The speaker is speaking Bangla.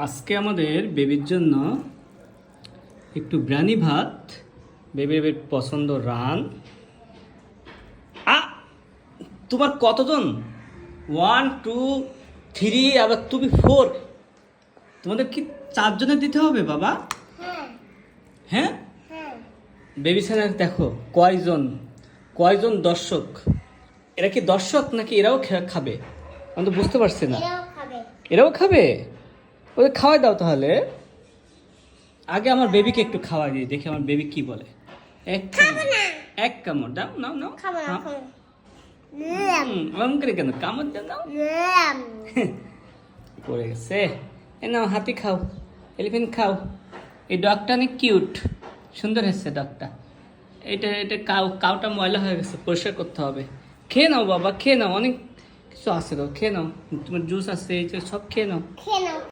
আজকে আমাদের বেবির জন্য একটু বিরিয়ানি ভাত, বেবির পছন্দ রান। তোমার কতজন? 1 2 3 আবার তুমি 4। তোমাদের কি 4 জনের দিতে হবে বাবা? হ্যাঁ বেবি চ্যানেল দেখো কয়জন দর্শক। এরা কি দর্শক নাকি এরাও খাবে? আমি তো বুঝতে পারছি না। এরাও খাবে? ওদের খাওয়াই দাও তাহলে। আগে আমার বেবিকে একটু খাওয়াই দিই, দেখি আমার বেবি কি বলে। এক কামড় দাও, নাও নাও। করে কেন কামড় দাও? পড়ে গেছে। এ নাও, হাতি খাও, এলিফ্যান্ট খাও। এই ডগটা অনেক কিউট, সুন্দর হয়েছে ডগটা। এটা কাউটা ময়লা হয়ে গেছে, পরিষ্কার করতে হবে। খেয়ে নাও বাবা, খেয়ে নাও, অনেক কিছু আছে তো, খেয়ে নাও। তোমার জুস আছে, এই সব খেয়ে নাও।